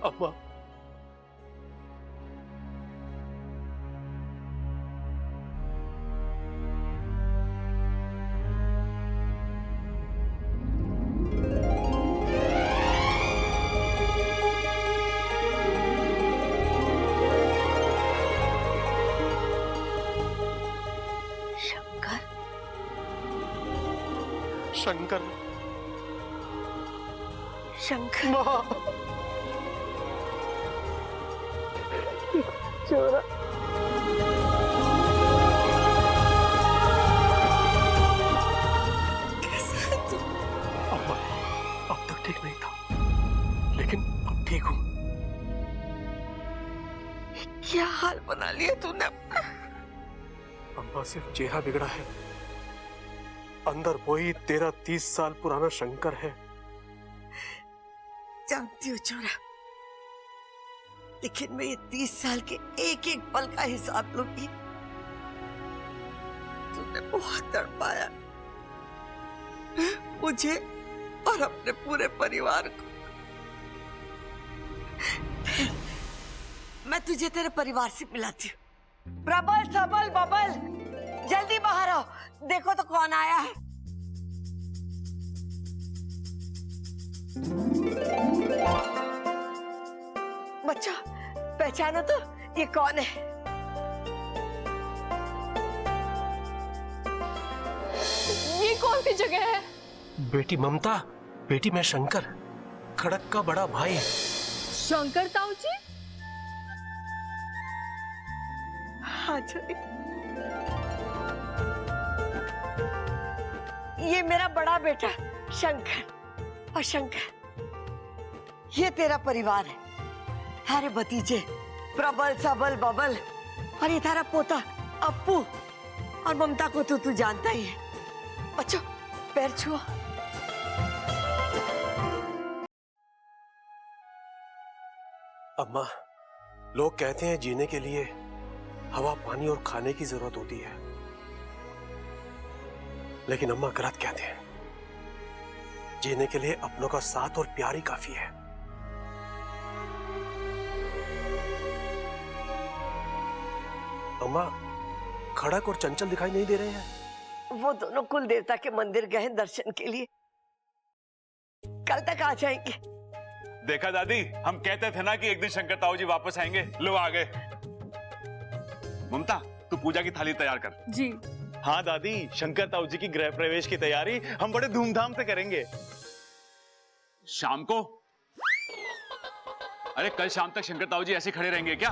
अम्मा, शंकर, शंकर, शंकर, माँ, चोरा। कैसा है तू? अम्मा, अब तक ठीक नहीं था, लेकिन अब ठीक हूँ। क्या हाल बना लिया तूने? अम्मा, सिर्फ चेहरा बिगड़ा है, अंदर वही 30 साल पुराना शंकर है। जानती हूँ चोरा, लेकिन मैं ये 30 साल के एक एक पल का हिसाब लूंगी। तूने बहुत तड़पाया मुझे और अपने पूरे परिवार को। मैं तुझे तेरे परिवार से मिलाती हूँ। प्रबल, सबल, बबल, जल्दी बाहर आओ, देखो तो कौन आया है। बच्चा, पहचानो तो, ये कौन है? ये कौन सी जगह है? बेटी ममता, बेटी मैं शंकर, खड़क का बड़ा भाई। शंकर ताऊ जी? हाँ जी, ये मेरा बड़ा बेटा शंकर, और शंकर ये तेरा परिवार है। थारे भतीजे प्रबल, सबल, बबल, और ये थारा पोता अप्पू, और ममता को तो तू जानता ही है। बच्चों, पैर छुओ। अम्मा, लोग कहते हैं जीने के लिए हवा, पानी और खाने की जरूरत होती है, लेकिन अम्मा गलत कहते हैं। जीने के लिए अपनों का साथ और प्यार ही काफी है। अम्मा, खड़क और चंचल दिखाई नहीं दे रहे हैं? वो दोनों कुल देवता के मंदिर गए दर्शन के लिए, कल तक आ जाएंगे। देखा दादी, हम कहते थे ना कि एक दिन शंकर ताऊ जी वापस आएंगे। लो आ गए। ममता, तू पूजा की थाली तैयार कर। जी। हाँ दादी, शंकर ताऊ जी की गृह प्रवेश की तैयारी हम बड़े धूमधाम से करेंगे। शाम को? अरे कल शाम तक शंकर ताऊ जी ऐसे खड़े रहेंगे क्या?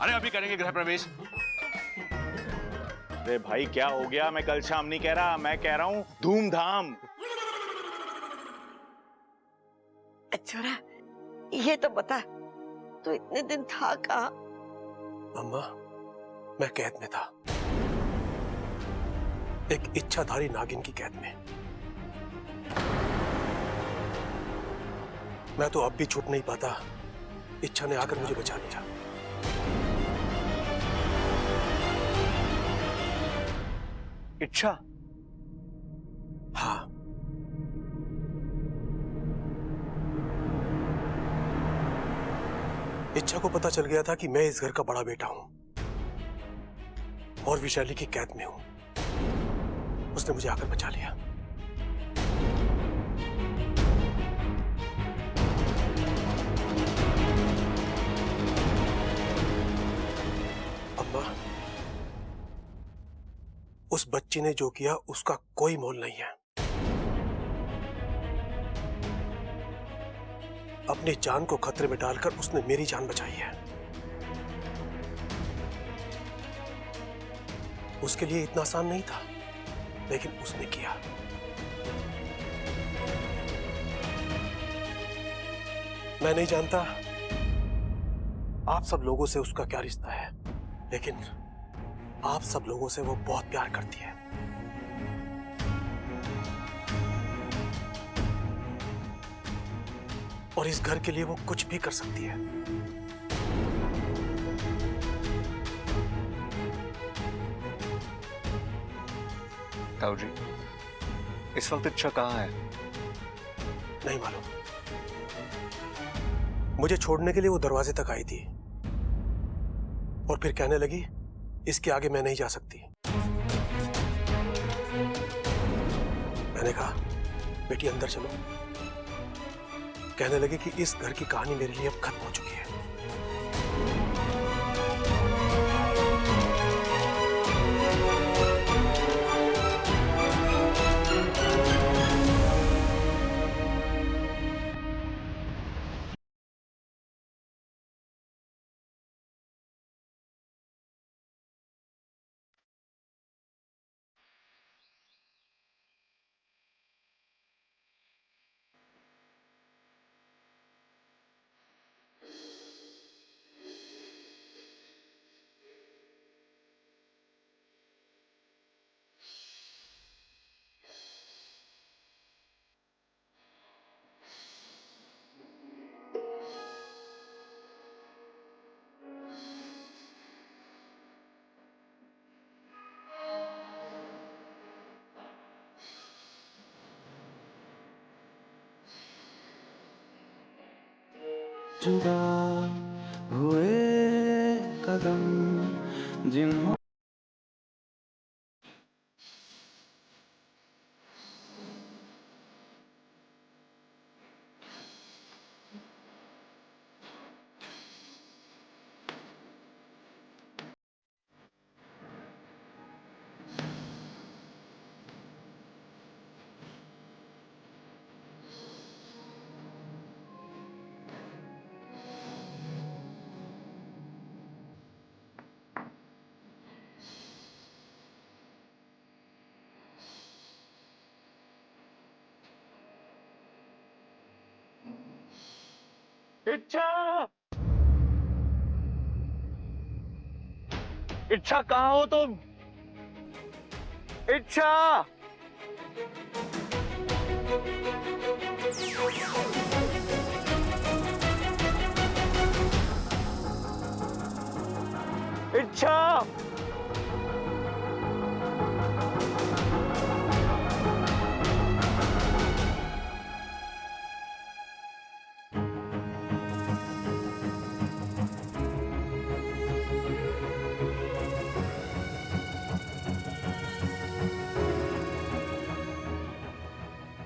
अरे अभी करेंगे गृह प्रवेश। अरे भाई क्या हो गया? मैं कल शाम नहीं कह रहा, मैं कह रहा हूँ धूमधाम। छोरा, ये तो बता, तू इतने दिन था कहाँ? अम्मा, मैं कैद में था, एक इच्छाधारी नागिन की कैद में। मैं तो अब भी छूट नहीं पाता। इच्छा ने आकर मुझे बचा लिया। इच्छा? हाँ, इच्छा को पता चल गया था कि मैं इस घर का बड़ा बेटा हूं और विशाली की कैद में हूं। उसने मुझे आकर बचा लिया। अम्मा, उस बच्ची ने जो किया उसका कोई मोल नहीं है। अपनी जान को खतरे में डालकर उसने मेरी जान बचाई है। उसके लिए इतना आसान नहीं था, लेकिन उसने किया। मैं नहीं जानता आप सब लोगों से उसका क्या रिश्ता है, लेकिन आप सब लोगों से वो बहुत प्यार करती है। और इस घर के लिए वो कुछ भी कर सकती है। ताऊ जी, इस वक्त इच्छा कहाँ है? नहीं मालूम, मुझे छोड़ने के लिए वो दरवाजे तक आई थी और फिर कहने लगी इसके आगे मैं नहीं जा सकती। मैंने कहा बेटी अंदर चलो। कहने लगी कि इस घर की कहानी मेरे लिए अब खत्म हो चुकी है। जुदा हुए कदम जिन्हों इच्छा, इच्छा कहाँ हो तुम? इच्छा, इच्छा,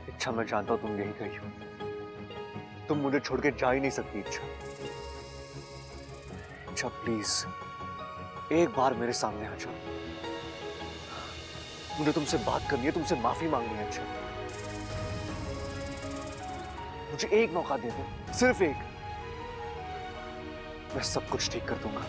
इच्छा मैं जानता हूं तुम यही गई हो। तुम मुझे छोड़ के जा ही नहीं सकती इच्छा। इच्छा प्लीज एक बार मेरे सामने आ जाओ। मुझे तुमसे बात करनी है, तुमसे माफी मांगनी है इच्छा। मुझे एक मौका दे दो, सिर्फ एक। मैं सब कुछ ठीक कर दूंगा।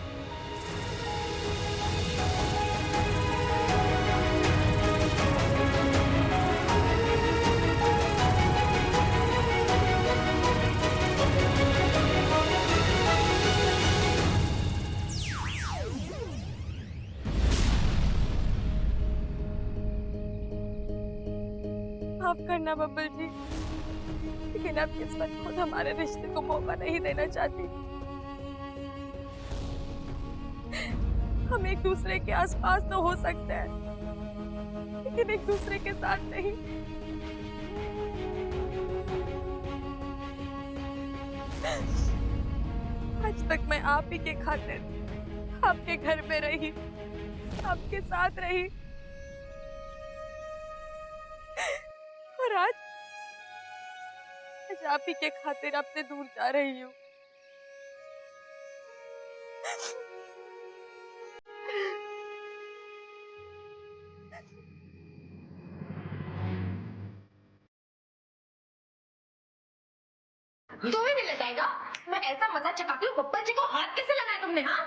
माफ करना बब्बल जी, लेकिन अब किस्मत खुद हमारे रिश्ते को मौका नहीं देना चाहती। हम एक दूसरे के आसपास तो हो सकते हैं, लेकिन एक दूसरे के साथ नहीं। आज तक मैं आप ही के खातिर आपके घर में रही, आपके साथ रही, और आज आप ही के खातिर आपसे दूर जा रही हूँ। तो ही नहीं ले जाएगा। मैं ऐसा मजा चकाती हूँ, बब्बर जी को हाथ कैसे लगाया तुमने? हाँ,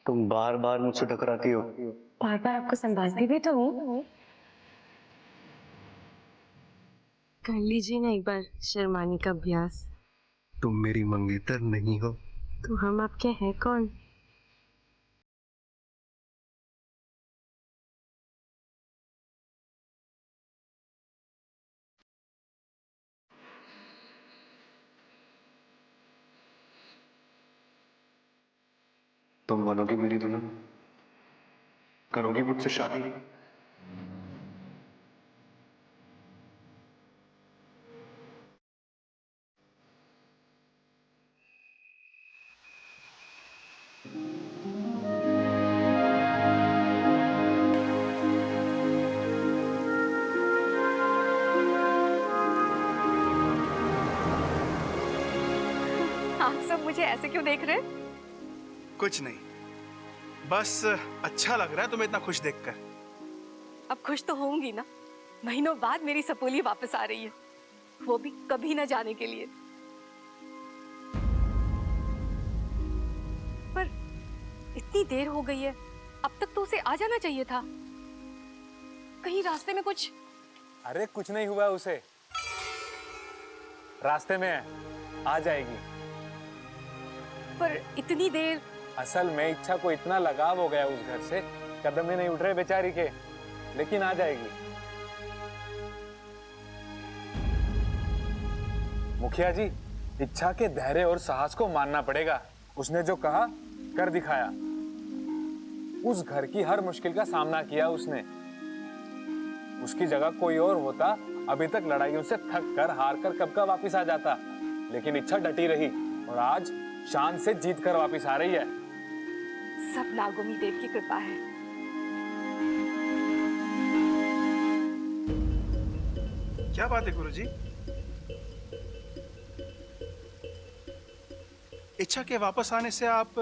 तुम बार बार मुझसे टकराती हो। बार बार आपको संभालती भी तो हूँ। कर लीजिए ना एक बार शर्माने का अभ्यास। तुम मेरी मंगेतर नहीं हो तो हम आपके हैं कौन? तुम बनोगी मेरी दुल्हन, करोगी मुझसे शादी? आप सब मुझे ऐसे क्यों देख रहे हैं? कुछ नहीं, बस अच्छा लग रहा है तुम्हें इतना खुश देखकर। अब खुश तो होंगी ना, महीनों बाद मेरी सपोली वापस आ रही है, वो भी कभी न जाने के लिए। पर इतनी देर हो गई है, अब तक तो उसे आ जाना चाहिए था। कहीं रास्ते में कुछ? अरे कुछ नहीं हुआ उसे, रास्ते में है, आ जाएगी। पर इतनी देर? असल में इच्छा को इतना लगाव हो गया उस घर से, कदम ही नहीं उठ रहे बेचारी के, लेकिन आ जाएगी। मुखिया जी, इच्छा के धैर्य और साहस को मानना पड़ेगा। उसने जो कहा कर दिखाया। उस घर की हर मुश्किल का सामना किया उसने। उसकी जगह कोई और होता अभी तक लड़ाइयों से थक कर हार कर कब का वापिस आ जाता, लेकिन इच्छा डटी रही और आज शान से जीत कर वापिस आ रही है। सब नागोमी देव की कृपा है। क्या बात है गुरुजी? इच्छा के वापस आने से आप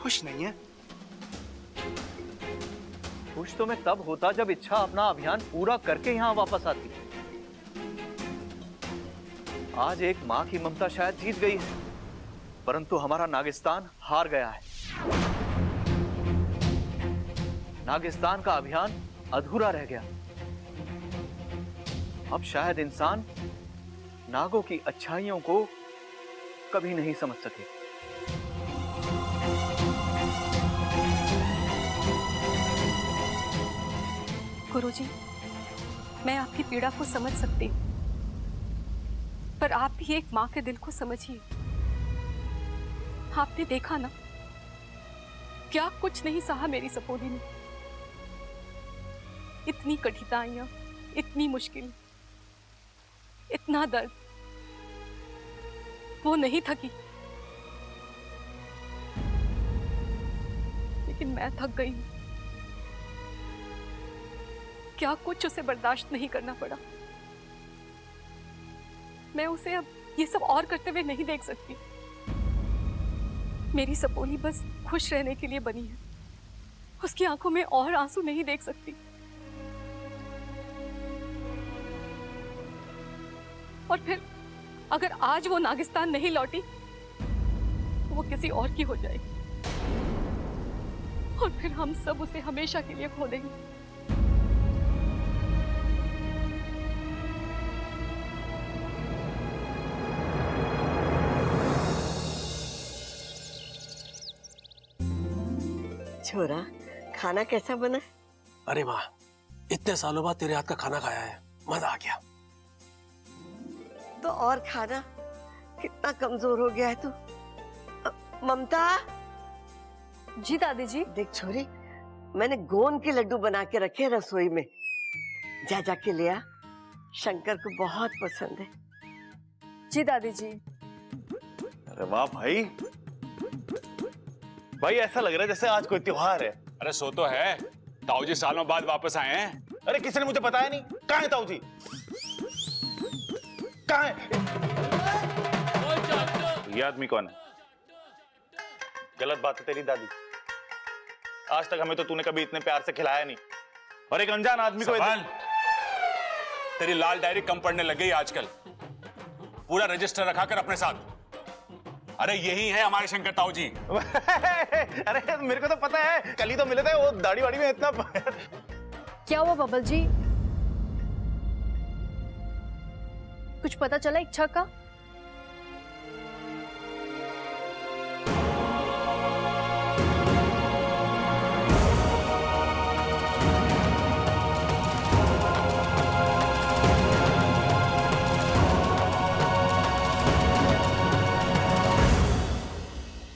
खुश नहीं हैं? खुश तो मैं तब होता जब इच्छा अपना अभियान पूरा करके यहाँ वापस आती। आज एक माँ की ममता शायद जीत गई है, परंतु हमारा नागिस्तान हार गया है। नागिस्तान का अभियान अधूरा रह गया। अब शायद इंसान नागों की अच्छाइयों को कभी नहीं समझ सके। गुरुजी, मैं आपकी पीड़ा को समझ सकती हूँ, पर आप भी एक माँ के दिल को समझिए। आपने देखा ना, क्या कुछ नहीं सहा मेरी सपोली ने। इतनी कठिनाइयां, इतनी मुश्किल, इतना दर्द, वो नहीं थकी, लेकिन मैं थक गई। क्या कुछ उसे बर्दाश्त नहीं करना पड़ा। मैं उसे अब ये सब और करते हुए नहीं देख सकती। मेरी सपोली बस खुश रहने के लिए बनी है, उसकी आंखों में और आंसू नहीं देख सकती। और फिर अगर आज वो नागिस्तान नहीं लौटी तो वो किसी और की हो जाएगी, और फिर हम सब उसे हमेशा के लिए खो देंगे। छोरा, खाना कैसा बना? अरे माँ, इतने सालों बाद तेरे हाथ का खाना खाया है, मजा आ गया। तो और खाना, कितना कमजोर हो गया है तू। ममता। जी दादी जी। देख छोरी, मैंने गोंद के लड्डू बना के रखे हैं रसोई में, जा जा के ले आ, शंकर को बहुत पसंद है। जी दादी जी। अरे वाह भाई, भाई ऐसा लग रहा है जैसे आज कोई त्योहार है। अरे सो तो है, ताऊ जी सालों बाद वापस आए हैं। अरे किसी ने मुझे बताया नहीं, कहाँ है ताऊ जी? कहाँ है? ये आदमी कौन है? गलत बात है तेरी दादी, आज तक हमें तो तूने कभी इतने प्यार से खिलाया नहीं, और एक अनजान आदमी को तेरी लाल डायरी कम पढ़ने लग गई आजकल। पूरा रजिस्टर रखा कर अपने साथ। अरे यही है हमारे शंकर ताऊ जी। अरे मेरे को तो पता है, कल ही तो मिले थे, वो दाढ़ी वाड़ी में इतना। क्या हुआ बबल जी, कुछ पता चला इच्छा का?